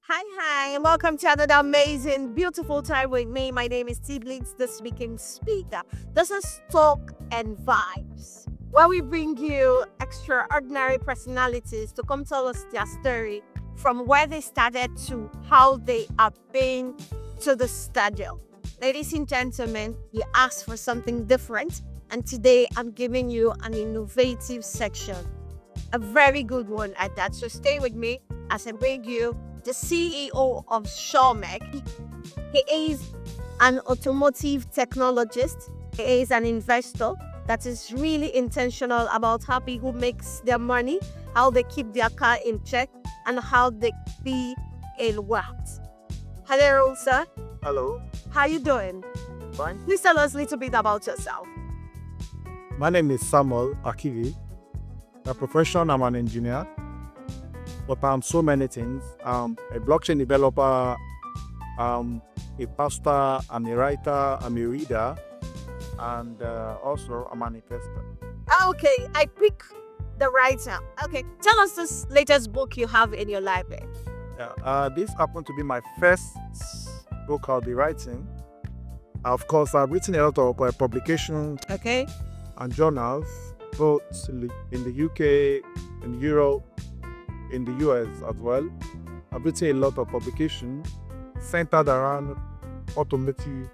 Hi, and welcome to another amazing, beautiful time with me. My name is Tiblitz, the speaking speaker. This is Talk and Vibes, where we bring you extraordinary personalities to come tell us their story from where they started to how they have been to the stadium. Ladies and gentlemen, you asked for something different, and today I'm giving you an innovative section, a very good one at that. So stay with me as I bring you the CEO of SureMech. He is an automotive technologist. He is an investor that is really intentional about how people makes their money, how they keep their car in check, and how they be in wealth. Hello, sir. Hello, How you doing? fine. Please tell us a little bit about yourself. My name is Samuel Akhibi. By profession, I'm an engineer, but I'm so many things. A blockchain developer, a pastor, I'm a writer, I'm a reader, and also I'm an investor. Okay, I pick the writer. Okay, tell us this latest book you have in your library. Yeah, this happened to be my first book I'll be writing. Of course, I've written a lot of publications Okay. and journals, both in the UK, in Europe, in the US as well. I've written a lot of publications centered around automotive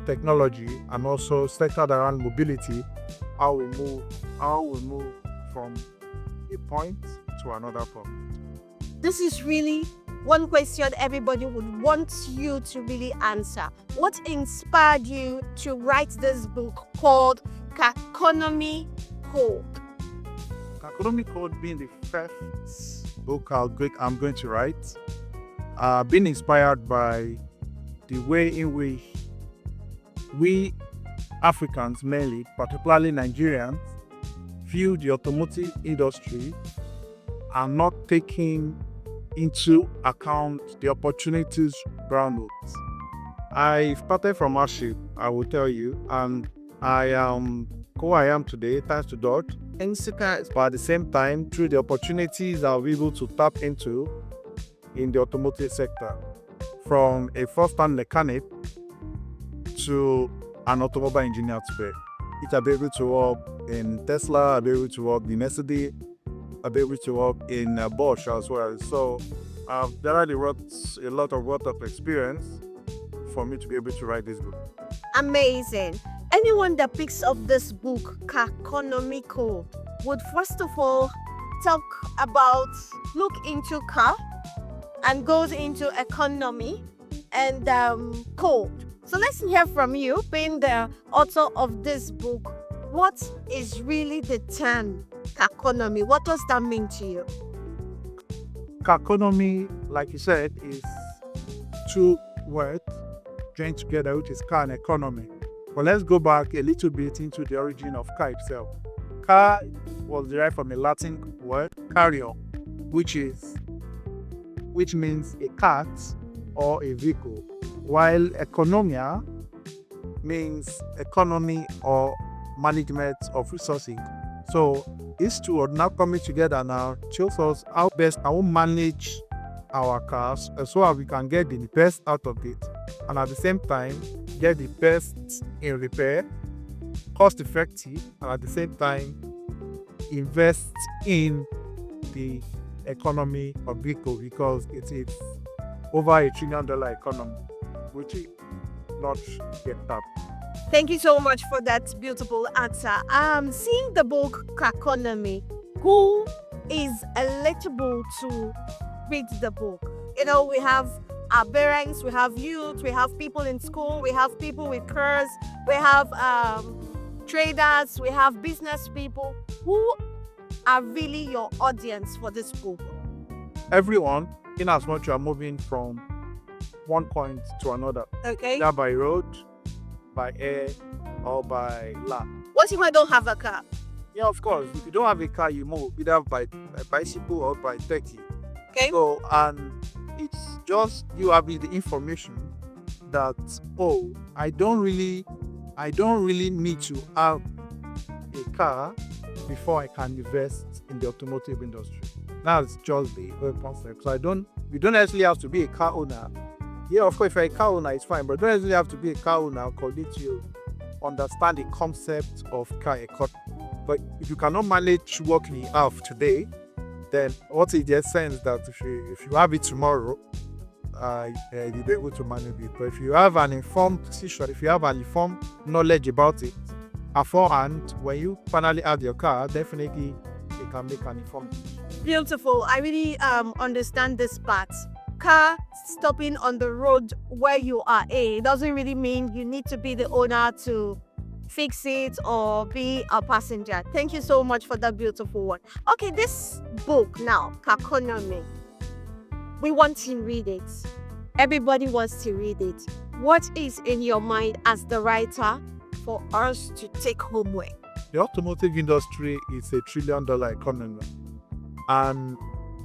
technology and also centered around mobility, how we move from a point to another point. This is really one question everybody would want you to really answer. What inspired you to write this book called Carconomy Code? Carconomy Code being the first book I'm going to write, been inspired by the way in which we Africans mainly, particularly Nigerians, view the automotive industry and not taking into account the opportunities around us. I started from hardship, I will tell you, and I am who I am today, thanks to God. But at the same time, through the opportunities I'll be able to tap into in the automotive sector, from a first-hand mechanic to an automobile engineer today. I'll be able to work in Tesla, I'll be able to work in Mercedes, I'll be able to work in Bosch as well. So I've already wrote a lot of worth of experience for me to be able to write this book. Amazing. Anyone that picks up this book, Carconomy Code, would first of all look into car and goes into economy and code. So let's hear from you, being the author of this book. What is really the term Carconomy? What does that mean to you? Carconomy, like you said, is two words joined together, which is car and economy. But let's go back a little bit into the origin of car itself. Car was derived from a Latin word, carrier, which means a cart or a vehicle, while economia means economy or management of resources. So these two are now coming together now, shows us how best I will manage our cars so that we can get the best out of it, and at the same time get the best in repair, cost effective, and at the same time invest in the economy of vehicle, because it is over $1 trillion economy, which is not yet tapped. Thank you so much for that beautiful answer. Seeing the book Carconomy, who is eligible to read the book? You know, we have our parents, we have youth, we have people in school, we have people with cars, we have traders, we have business people. Who are really your audience for this book? Everyone, in as much you are moving from one point to another, Okay. either by road, by air, or by land. What if I don't have a car? Yeah, of course. If you don't have a car, you move either by bicycle or by taxi. Okay. So, and it's just you having the information that I don't really need to have a car before I can invest in the automotive industry. That's just the whole concept. So you don't necessarily have to be a car owner. Yeah, of course, if you're a car owner, it's fine, but you don't necessarily have to be a car owner for you to understand the concept of car economy. But if you cannot manage what we have today, then what is the essence that if you have it tomorrow, you'll be able to manage it. But if you have an informed decision, if you have an informed knowledge about it beforehand, when you finally have your car, definitely you can make an informed decision. Beautiful. I really understand this part. Car stopping on the road where you are it doesn't really mean you need to be the owner to fix it or be a passenger. Thank you so much for that beautiful one. Okay, this book now, Carconomy, we want to read it. Everybody wants to read it. What is in your mind as the writer for us to take home with? The automotive industry is $1 trillion economy, and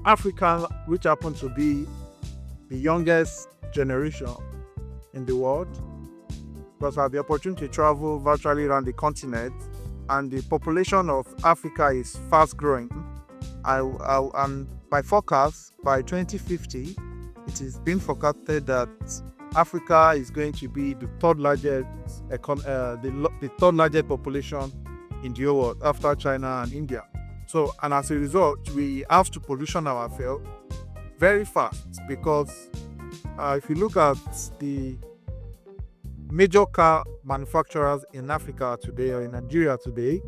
Africa, which happens to be the youngest generation in the world, because I have the opportunity to travel virtually around the continent, and the population of Africa is fast growing. And by forecast, by 2050, it is being forecasted that Africa is going to be the third largest population in the world after China and India. So, and as a result, we have to position ourselves very fast, because if you look at the major car manufacturers in Africa today or in Nigeria today,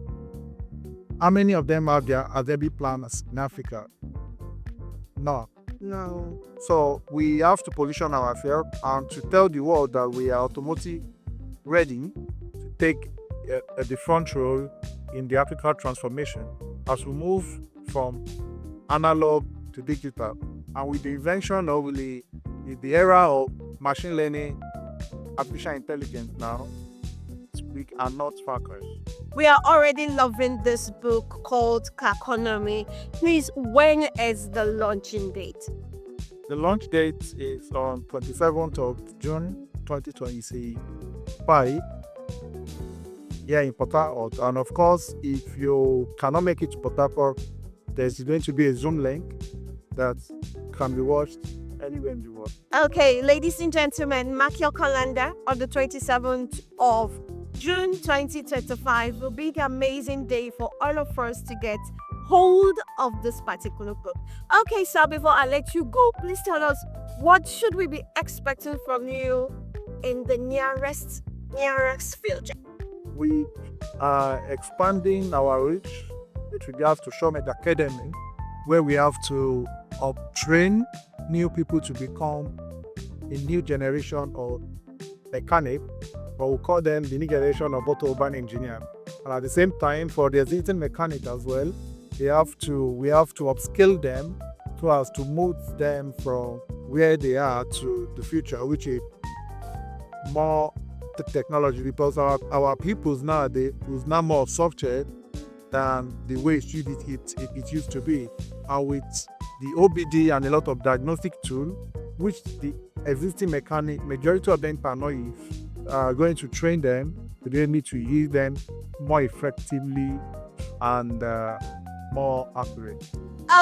how many of them have their assembly plants in Africa? No. So we have to position ourselves and to tell the world that we are automotive ready to take the front role in the Africa transformation as we move from analog to digital. And with the invention of the era of machine learning, artificial intelligence now, we are not fuckers. We are already loving this book called Carconomy. Please, when is the launching date? The launch date is on 27th of June 2025 here in Port Harcourt. And of course, if you cannot make it to Port Harcourt, there's going to be a Zoom link that can be watched anywhere in the world. Okay, ladies and gentlemen, mark your calendar on the 27th of June 2025 will be the amazing day for all of us to get hold of this particular book. Okay, sir, before I let you go, please tell us, what should we be expecting from you in the nearest future? We are expanding our reach with regards to SureMech Academy, where we have to train new people to become a new generation of mechanic, or we call them the new generation of auto-urban engineer. And at the same time, for the existing mechanic as well, we have to upskill them so as to move them from where they are to the future, which is more technology, because our pupils nowadays is now more software than the way it used to be. And with the OBD and a lot of diagnostic tools, which the existing mechanic, majority of them are going to train them to be able to use them more effectively and more accurate.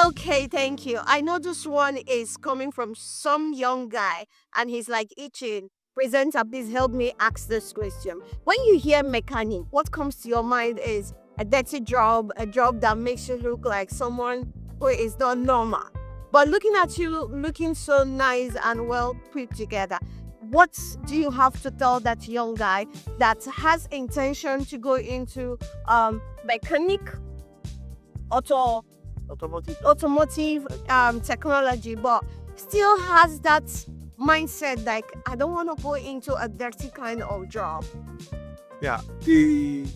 Okay, thank you. I know this one is coming from some young guy and he's like itching. Presenter, please help me ask this question. When you hear mechanic, what comes to your mind is a dirty job, a job that makes you look like someone who is not normal. But looking at you, looking so nice and well put together, what do you have to tell that young guy that has intention to go into mechanic, automotive technology, but still has that mindset like, I don't want to go into a dirty kind of job? Yeah, the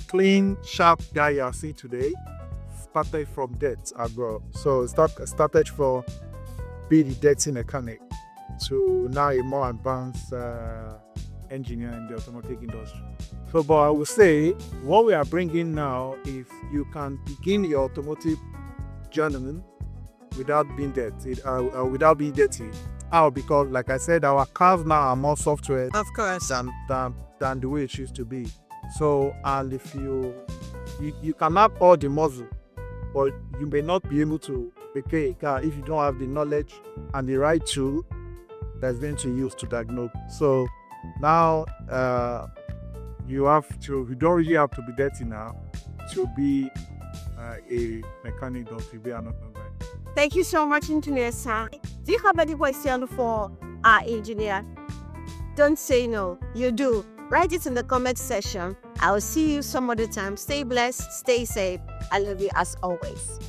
clean, sharp guy you see today started from dirt as well. So started from being a dirty mechanic to now a more advanced engineer in the automotive industry. So, but I would say what we are bringing now is you can begin your automotive journey without being dirty. How? Because, like I said, our cars now are more software, Of course. than the way it used to be. So, and if you can have all the muscle but you may not be able to repair a car if you don't have the knowledge and the right tool that's going to use to diagnose. So now you don't really have to be dirty now to be a mechanic or to be an automobile. Thank you so much, engineer sir. Do you have any question for our engineer? Don't say no. You do. Write it in the comment section. I'll see you some other time. Stay blessed, stay safe. I love you as always.